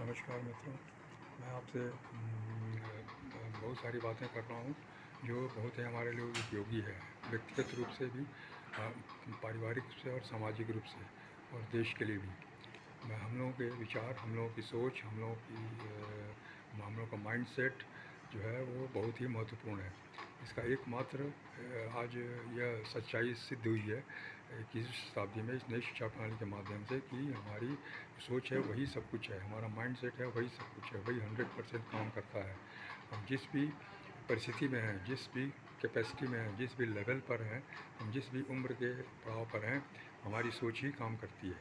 नमस्कार मित्रों, मैं आपसे बहुत सारी बातें कर रहा हूँ जो बहुत ही हमारे लिए उपयोगी है, व्यक्तिगत रूप से भी, पारिवारिक रूप से और सामाजिक रूप से, और देश के लिए भी। हम लोगों के विचार, हम लोगों की सोच, हम लोगों का माइंडसेट जो है वो बहुत ही महत्वपूर्ण है। इसका एकमात्र आज यह सच्चाई सिद्ध हुई है 21वीं शताब्दी में इस नई शिक्षा प्रणाली के माध्यम से कि हमारी सोच है वही सब कुछ है, हमारा माइंडसेट है वही सब कुछ है, वही 100% काम करता है। हम जिस भी परिस्थिति में हैं, जिस भी कैपेसिटी में हैं, जिस भी लेवल पर हैं, हम जिस भी उम्र के पड़ाव पर हैं, हमारी सोच ही काम करती है।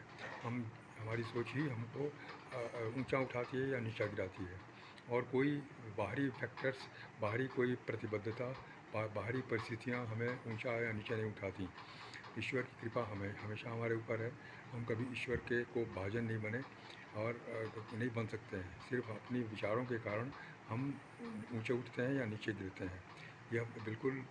हमारी सोच ही हमको ऊंचा उठाती है या नीचा गिराती है। और कोई बाहरी फैक्टर्स, बाहरी कोई प्रतिबद्धता, बाहरी परिस्थितियां हमें ऊंचा या नीचा नहीं उठाती। ईश्वर की कृपा हमें हमेशा हमारे ऊपर है। हम कभी ईश्वर के को भाजन नहीं बने और नहीं बन सकते हैं। सिर्फ अपनी विचारों के कारण हम ऊंचे उठते हैं या नीचे गिरते हैं। यह बिल्कुल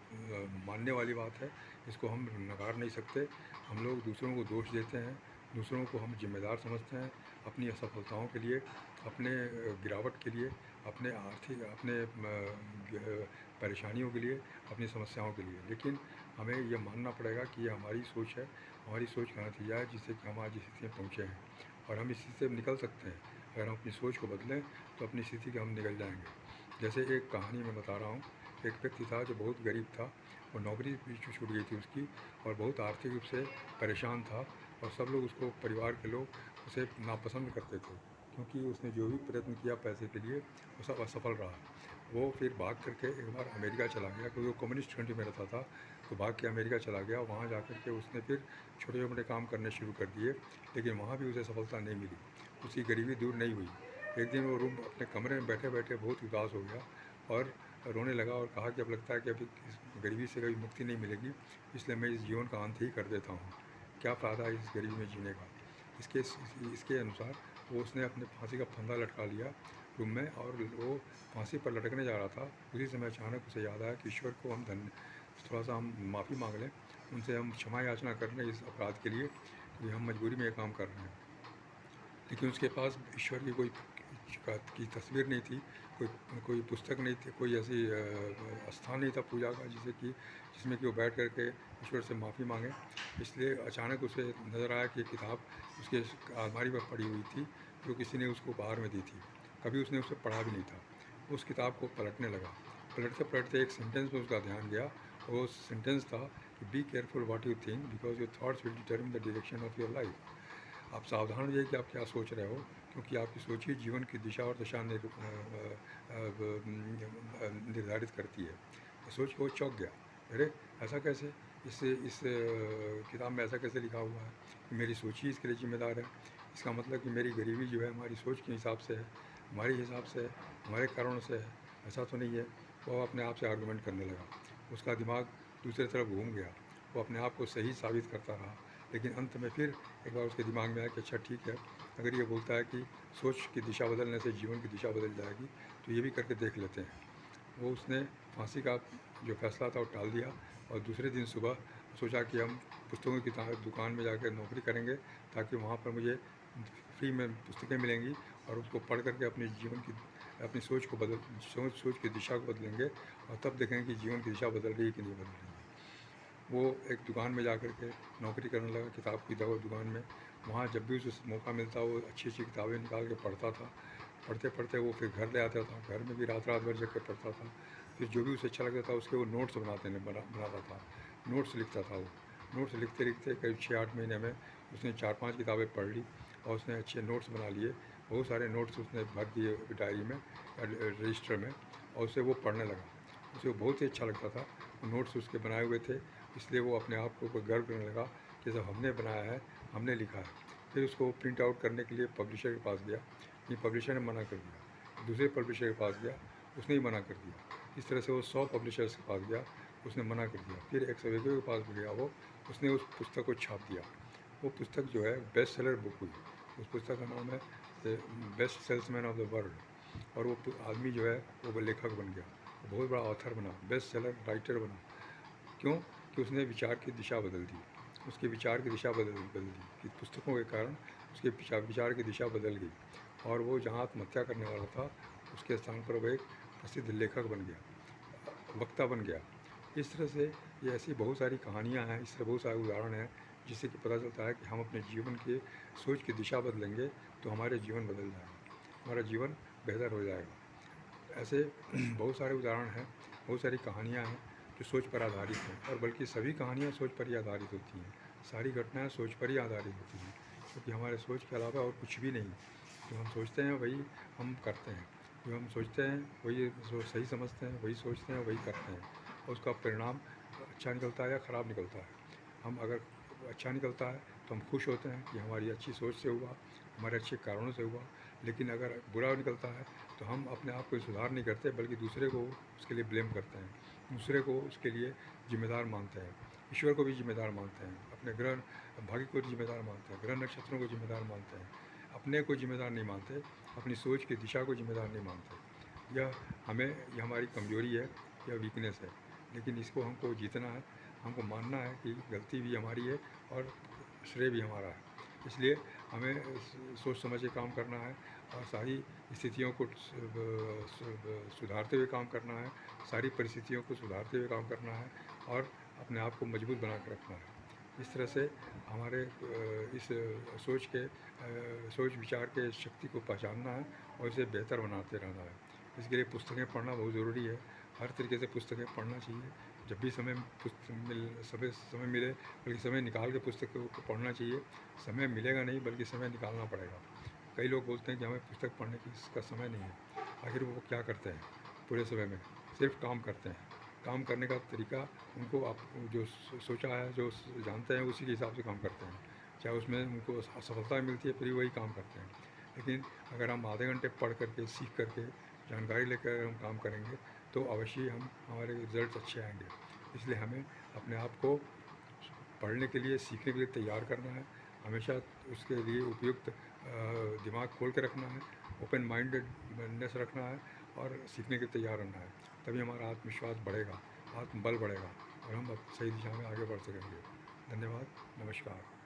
मानने वाली बात है, इसको हम नकार नहीं सकते। हम लोग दूसरों को दोष देते हैं, दूसरों को हम जिम्मेदार समझते हैं अपनी असफलताओं के लिए, अपने गिरावट के लिए, अपने आर्थिक, अपने परेशानियों के लिए, अपनी समस्याओं के लिए। लेकिन हमें यह मानना पड़ेगा कि ये हमारी सोच है, हमारी सोच का नतीजा है जिससे कि हम आज इस स्थिति में पहुँचे हैं। और हम इस स्थिति से निकल सकते हैं अगर हम अपनी सोच को बदलें, तो अपनी स्थिति के हम निकल जाएंगे। जैसे एक कहानी मैं बता रहा हूँ। एक व्यक्ति था जो बहुत गरीब था, और नौकरी भी छूट गई थी उसकी, और बहुत आर्थिक रूप से परेशान था। और सब लोग उसको, परिवार के लोग उसे नापसंद करते थे, क्योंकि उसने जो भी प्रयत्न किया पैसे के लिए वो सब असफल रहा। वो फिर भाग करके एक बार अमेरिका चला गया, क्योंकि वो कम्युनिस्ट कंट्री में रहता था। तो भाग के अमेरिका चला गया। वहाँ जा कर के उसने फिर छोटे छोटे काम करने शुरू कर दिए, लेकिन वहाँ भी उसे सफलता नहीं मिली। उसकी गरीबी दूर नहीं हुई। एक दिन वो रूम अपने कमरे में बैठे बैठे बहुत उदास हो गया और रोने लगा और कहा कि अब लगता है कि अभी इस गरीबी से कभी मुक्ति नहीं मिलेगी, इसलिए मैं इस जीवन का अंत ही कर देता हूँ। क्या फ़ायदा है इस गरीबी में जीने का। इसके इसके अनुसार वो उसने अपने फांसी का फंदा लटका लिया रूम में, और वो फांसी पर लटकने जा रहा था। उसी समय अचानक उसे याद आया कि ईश्वर को हम थोड़ा सा हम माफ़ी मांग लें, उनसे हम क्षमा याचना कर लें इस अपराध के लिए, क्योंकि हम मजबूरी में ये काम कर रहे हैं। लेकिन उसके पास ईश्वर की कोई की तस्वीर नहीं थी, कोई कोई पुस्तक नहीं थी, कोई ऐसी स्थान नहीं था पूजा का जिसमें कि वो बैठ कर के ईश्वर से माफ़ी मांगे। इसलिए अचानक उसे नज़र आया कि किताब उसके अलमारी पर पड़ी हुई थी, जो किसी ने उसको बाहर में दी थी। कभी उसने उसे पढ़ा भी नहीं था। उस किताब को पलटने लगा। पलटते पलटते एक सेंटेंस में उसका ध्यान गया। वो सेंटेंस था कि be careful what you think, because your thoughts will determine the direction of your life. आप सावधान रहिए कि आप क्या सोच रहे हो, क्योंकि आपकी सोच ही जीवन की दिशा और दशा निर्धारित करती है। ये सोच के वो चौंक गया। अरे ऐसा कैसे, इस किताब में ऐसा कैसे लिखा हुआ है कि मेरी सोच ही इसके लिए जिम्मेदार है। इसका मतलब कि मेरी गरीबी जो है हमारी सोच के हिसाब से है, हमारे हिसाब से है, हमारे कारणों से है। ऐसा तो नहीं है। वो अपने आप से आर्गूमेंट करने लगा। उसका दिमाग दूसरी तरफ घूम गया। वो अपने आप को सही साबित करता रहा। लेकिन अंत में फिर एक बार उसके दिमाग में आया कि अच्छा ठीक है, अगर ये बोलता है कि सोच की दिशा बदलने से जीवन की दिशा बदल जाएगी, तो ये भी करके देख लेते हैं। वो उसने फांसी का जो फैसला था वो टाल दिया, और दूसरे दिन सुबह सोचा कि हम पुस्तकों की दुकान में जाकर नौकरी करेंगे, ताकि वहाँ पर मुझे फ्री में पुस्तकें मिलेंगी, और उसको पढ़ करके अपने जीवन की, अपनी सोच की दिशा को बदलेंगे, और तब देखेंगे कि जीवन की दिशा बदल रही है कि नहीं बदल रही है। वो एक दुकान में जा कर के नौकरी करने लगा, किताब की दुकान में। वहाँ जब भी उसे मौका मिलता वो अच्छी अच्छी किताबें निकाल के पढ़ता था। पढ़ते पढ़ते वो फिर घर ले आता था। घर में भी रात रात भर जग के पढ़ता था। फिर जो भी उसे अच्छा लगता था उसके वो नोट्स बनाता था, नोट्स लिखता था वो। नोट्स लिखते लिखते करीब 6-8 महीने में उसने 4-5 किताबें पढ़ ली, और उसने अच्छे नोट्स बना लिए। बहुत सारे नोट्स उसने भर दिए डायरी में, रजिस्टर में, और उसे वो पढ़ने लगा। उसे वो बहुत ही अच्छा लगता था। नोट्स उसके बनाए हुए थे, इसलिए वो अपने आप को गर्व करने लगा कि सब हमने बनाया है, हमने लिखा है। फिर उसको प्रिंट आउट करने के लिए पब्लिशर के पास गया, लेकिन पब्लिशर ने मना कर दिया। दूसरे पब्लिशर के पास गया, उसने ही मना कर दिया। इस तरह से वो 100 पब्लिशर्स के पास गया, उसने मना कर दिया। फिर एक सवेरे के पास गया वो, उसने उस पुस्तक को छाप दिया। वो पुस्तक जो है बेस्ट सेलर बुक हुई। उस पुस्तक का नाम है the best salesman of the world. और वो आदमी जो है वो लेखक बन गया, वो बहुत बड़ा ऑथर बना, बेस्ट सेलर राइटर बना। क्यों? कि उसने विचार की दिशा बदल दी। उसके विचार की दिशा बदल दी कि पुस्तकों के कारण उसके विचार की दिशा बदल गई और वो जहाँ आत्महत्या करने वाला था उसके स्थान पर वह एक प्रसिद्ध लेखक बन गया, वक्ता बन गया। इस तरह से ये ऐसी बहुत सारी कहानियाँ हैं, इस तरह बहुत सारे उदाहरण हैं जिससे कि पता चलता है कि हम अपने जीवन के सोच की दिशा बदलेंगे तो हमारे जीवन बदल जाएगा, हमारा जीवन बेहतर हो जाएगा। ऐसे बहुत सारे उदाहरण हैं, बहुत सारी कहानियाँ हैं जो सोच पर आधारित हैं, और बल्कि सभी कहानियाँ सोच पर ही आधारित होती हैं, सारी घटनाएँ सोच पर ही आधारित होती हैं, क्योंकि हमारे सोच के अलावा और कुछ भी नहीं। जो हम सोचते हैं वही हम करते हैं, जो हम सोचते हैं वही सही समझते हैं, वही सोचते हैं, वही करते हैं, और उसका परिणाम अच्छा निकलता है या ख़राब निकलता है। हम अगर अच्छा निकलता है तो हम खुश होते हैं कि हमारी अच्छी सोच से हुआ, हमारे अच्छे कारणों से हुआ। लेकिन अगर बुरा निकलता है तो हम अपने आप को सुधार नहीं करते, बल्कि दूसरे को उसके लिए ब्लेम करते हैं, दूसरे को उसके लिए जिम्मेदार मानते हैं, ईश्वर को भी जिम्मेदार मानते हैं, अपने ग्रह भाग्य को जिम्मेदार मानते हैं, ग्रह नक्षत्रों को जिम्मेदार मानते हैं, अपने को जिम्मेदार नहीं मानते, अपनी सोच की दिशा को जिम्मेदार नहीं मानते। यह हमारी कमज़ोरी है, यह वीकनेस है। लेकिन इसको हमको जीतना है, हमको मानना है कि गलती भी हमारी है और श्रेय भी हमारा है। इसलिए हमें सोच समझ के काम करना है और सारी स्थितियों को सुधारते हुए काम करना है, सारी परिस्थितियों को सुधारते हुए काम करना है और अपने आप को मजबूत बना के रखना है। इस तरह से हमारे इस सोच विचार के शक्ति को पहचानना है और इसे बेहतर बनाते रहना है। इसके लिए पुस्तकें पढ़ना बहुत ज़रूरी है, हर तरीके से पुस्तकें पढ़ना चाहिए। जब भी समय समय मिले, बल्कि समय निकाल के पुस्तक को पढ़ना चाहिए। समय मिलेगा नहीं, बल्कि समय निकालना पड़ेगा। कई लोग बोलते हैं कि हमें पुस्तक पढ़ने की इसका समय नहीं है। आखिर वो क्या करते हैं पूरे समय में? सिर्फ काम करते हैं। काम करने का तरीका उनको आप जो सोचा है, जो जानते हैं, उसी के हिसाब से काम करते हैं। चाहे उसमें उनको असफलता मिलती है, फिर भी वही काम करते हैं। लेकिन अगर हम आधे घंटे पढ़ करके, सीख करके, जानकारी लेकर हम काम करेंगे तो अवश्य हमारे रिज़ल्ट अच्छे आएंगे। इसलिए हमें अपने आप को पढ़ने के लिए, सीखने के लिए तैयार करना है। हमेशा उसके लिए उपयुक्त दिमाग खोल के रखना है, ओपन माइंडेडनेस रखना है और सीखने के तैयार रहना है। तभी हमारा आत्मविश्वास बढ़ेगा, आत्मबल बढ़ेगा और हम सही दिशा में आगे बढ़ सकेंगे। धन्यवाद, नमस्कार।